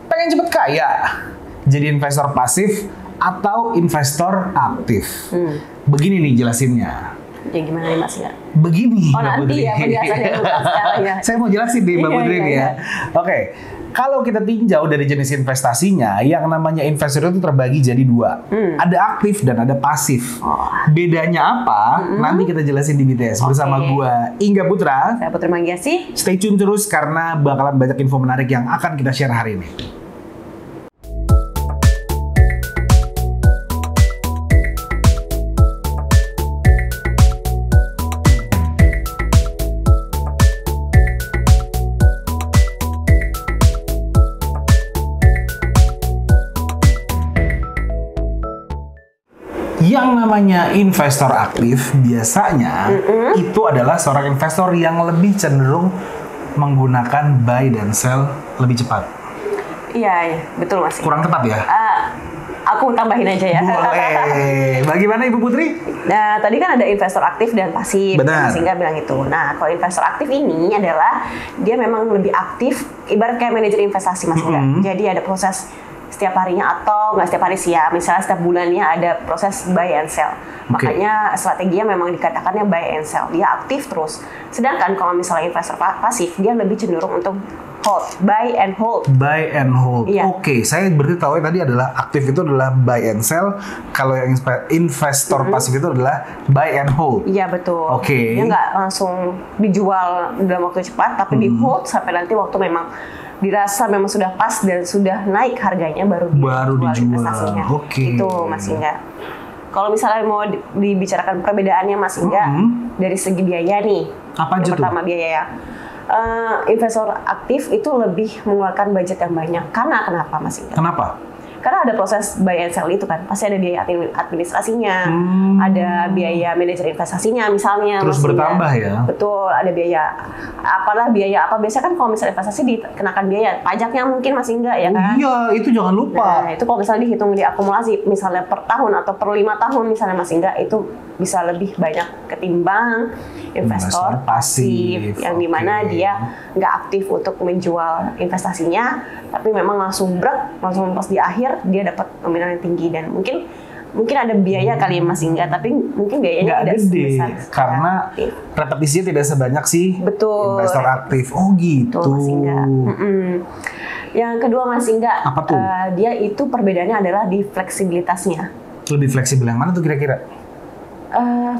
Pengen cepet kaya? Jadi investor pasif atau investor aktif? Begini nih jelasinnya. Ya gimana nih Mas? Begini. Oh nanti ya penjelasannya sekarang ya. Saya mau jelasin nih Mbak Putri nih ya. Oke. Kalau kita tinjau dari jenis investasinya, yang namanya investor itu terbagi jadi dua. Ada aktif dan ada pasif. Bedanya apa? Nanti kita jelasin di BTS bersama gua Ingga Putra. Saya Putri Manggiasi. Stay tune terus karena bakalan banyak info menarik yang akan kita share hari ini. Yang namanya investor aktif biasanya itu adalah seorang investor yang lebih cenderung menggunakan buy dan sell lebih cepat. Iya, betul Mas. Kurang tepat ya? Aku tambahin aja ya. Boleh. Bagaimana Ibu Putri? Nah, tadi kan ada investor aktif dan pasif. Benar. Mas Ingga bilang itu. Nah, kalau investor aktif ini adalah dia memang lebih aktif, ibarat kayak manajer investasi Mas Ingga. Jadi ada proses setiap harinya atau nggak setiap hari sih ya, misalnya setiap bulannya ada proses buy and sell. Makanya strateginya memang dikatakannya buy and sell, dia aktif terus. Sedangkan kalau misalnya investor pasif, dia lebih cenderung untuk hold, buy and hold. Buy and hold. Iya. Oke, saya berarti tahu tadi adalah aktif itu adalah buy and sell. Kalau yang investor pasif itu adalah buy and hold. Iya betul. Oke. Dia nggak langsung dijual dalam waktu cepat, tapi di hold sampai nanti waktu memang dirasa memang sudah pas dan sudah naik harganya baru dijual investasinya. Oke. Itu Mas Ingga. Kalau misalnya mau dibicarakan perbedaannya Mas Ingga dari segi biaya nih. Apa aja yang pertama tuh? biaya ya. Investor aktif itu lebih mengeluarkan budget yang banyak. Karena kenapa Mas Ingga? Kenapa? Karena ada proses buy and sell itu kan, pasti ada biaya administrasinya, ada biaya manajer investasinya misalnya. Terus bertambah ya? Betul, ada biaya. Apalah biaya apa, biasanya kan kalau misalnya investasi dikenakan biaya, pajaknya mungkin masih enggak ya kan? Iya, itu jangan lupa. Nah, itu kalau misalnya dihitung diakumulasi, misalnya per tahun atau per 5 tahun misalnya masih enggak, itu bisa lebih banyak ketimbang investor pasif yang dimana dia nggak aktif untuk menjual investasinya, tapi memang langsung pas di akhir dia dapat nominal yang tinggi dan mungkin ada biaya kali Mas Ingga, tapi mungkin biayanya tidak sebesar karena repetisinya tidak sebanyak sih. Betul. Investor aktif. Oh gitu. Betul, Mas Ingga. Yang kedua Mas Ingga, apa tuh? Dia itu perbedaannya adalah di fleksibilitasnya. Lebih fleksibel yang mana tuh kira-kira?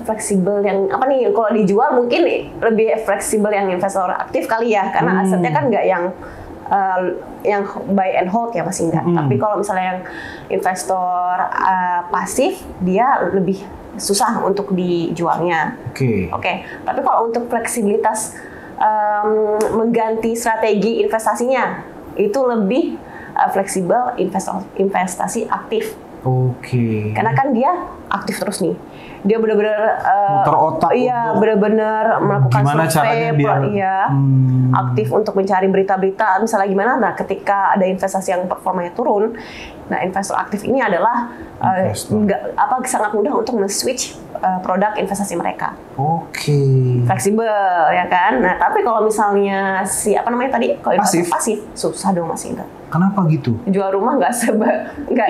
Fleksibel yang apa nih? Kalau dijual mungkin lebih fleksibel yang investor aktif kali ya, karena asetnya kan nggak yang buy and hold ya Mas Ingga. Tapi kalau misalnya yang investor pasif, dia lebih susah untuk dijualnya. Oke. Tapi kalau untuk fleksibilitas mengganti strategi investasinya itu lebih fleksibel investasi aktif. Karena kan dia aktif terus nih. Dia benar-benar muter otak. Iya, benar-benar melakukan survei, aktif untuk mencari berita-berita misalnya gimana. Nah, ketika ada investasi yang performanya turun, nah investor aktif ini adalah sangat mudah untuk men-switch produk investasi mereka. Fleksibel ya kan. Nah, tapi kalau misalnya kalau pasif susah dong Mas Ingga. Kenapa gitu? Jual rumah nggak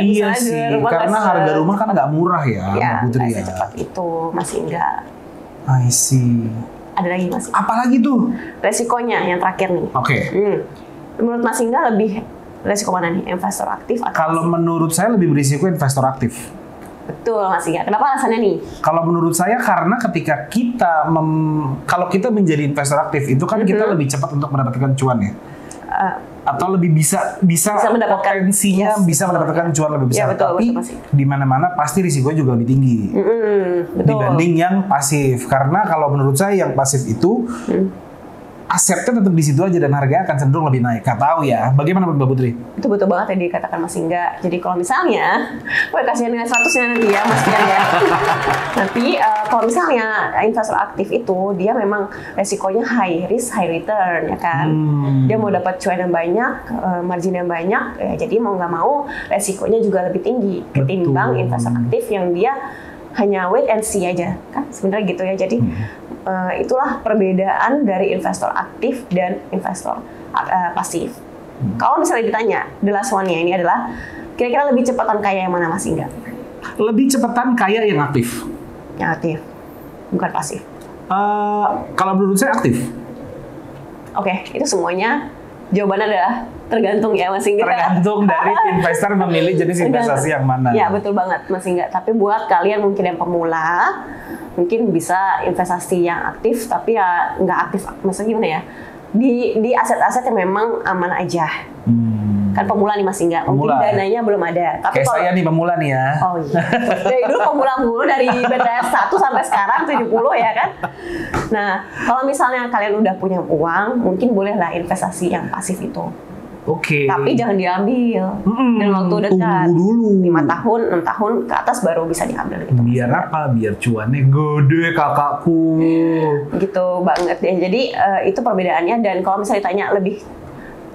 iya sih, karena harga rumah kan nggak murah ya, Mbak Putri ya. Secepat itu Mas Ingga. I see. Ada lagi Mas. Apalagi tuh? Resikonya yang terakhir nih. Menurut Mas Ingga lebih resiko mana nih, investor aktif atau Kalau menurut saya lebih berisiko investor aktif. Betul Mas Ingga. Kenapa alasannya nih? Kalau menurut saya karena ketika kita kalau kita menjadi investor aktif itu kan kita lebih cepat untuk mendapatkan cuan ya. Atau lebih bisa mendapatkan potensinya bisa mendapatkan cuan lebih besar. Tapi di mana-mana pasti risikonya juga lebih tinggi dibanding yang pasif. Karena kalau menurut saya yang pasif itu asetnya tetap di situ aja dan harganya akan cenderung lebih naik. Nggak tahu ya. Bagaimana Mbak Putri? Itu betul banget yang dikatakan Mas Ingga. Jadi kalau misalnya, kasihan dengan 100-nya nanti ya Mas Ingga ya. Nanti kalau misalnya investor aktif itu dia memang resikonya high risk high return ya kan. Dia mau dapat cuan yang banyak, margin yang banyak, ya jadi mau nggak mau resikonya juga lebih tinggi ketimbang investor aktif yang dia hanya wait and see aja kan sebenarnya gitu ya. Jadi itulah perbedaan dari investor aktif dan investor pasif. Kalau misalnya ditanya, the last one-nya ini adalah kira-kira lebih cepatan kaya yang mana Mas Ingga? Lebih cepatan kaya yang aktif. Yang aktif, bukan pasif. Kalau menurut saya aktif. Oke, itu semuanya jawabannya adalah tergantung ya Mas Ingga. Tergantung dari investor memilih jenis investasi yang mana. Ya betul banget Mas Ingga. Tapi buat kalian mungkin yang pemula, mungkin bisa investasi yang aktif, tapi ya nggak aktif. Maksudnya gimana ya? Di aset-aset yang memang aman aja. Kan pemula nih Mas Ingga, mungkin dananya belum ada. Tapi kayak saya nih pemula nih ya. Oh iya. Dari dulu pemula mulu dari BTS 1 sampai sekarang 70 ya kan. Nah, kalau misalnya kalian udah punya uang, mungkin bolehlah investasi yang pasif itu. Oke. Tapi jangan diambil dalam waktu dekat. Tunggu dulu. 5 tahun, 6 tahun ke atas baru bisa diambil gitu. Biar apa? Biar cuannya gede kakakku. Gitu banget ya. Jadi itu perbedaannya, dan kalau misalnya ditanya lebih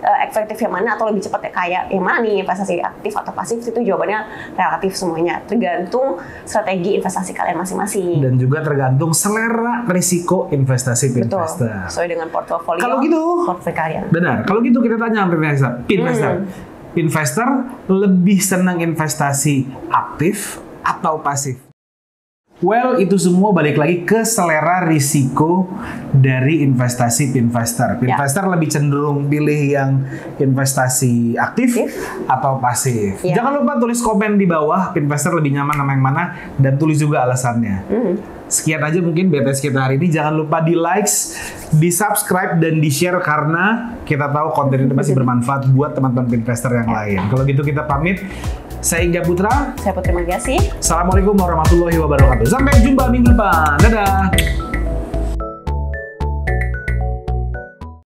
efektif yang mana atau lebih cepat kaya yang mana nih, investasi aktif atau pasif, itu jawabannya relatif semuanya, tergantung strategi investasi kalian masing-masing dan juga tergantung selera risiko investasi investor. Sesuai dengan portofolio. Kalau gitu, portfolio kalian. Benar. Kalau gitu kita tanya investor. Investor lebih senang investasi aktif atau pasif? Well, itu semua balik lagi ke selera risiko dari investasi investor. Investor lebih cenderung pilih yang investasi aktif atau pasif. Jangan lupa tulis komen di bawah, investor lebih nyaman sama yang mana, dan tulis juga alasannya. Sekian aja mungkin BTS kita hari ini. Jangan lupa di likes, di subscribe, dan di share, karena kita tahu konten ini masih bermanfaat buat teman-teman investor yang lain. Kalau gitu kita pamit. Saya Ingga Putra. Saya Putri Manggasi. Assalamualaikum warahmatullahi wabarakatuh. Sampai jumpa minggu depan. Dadah.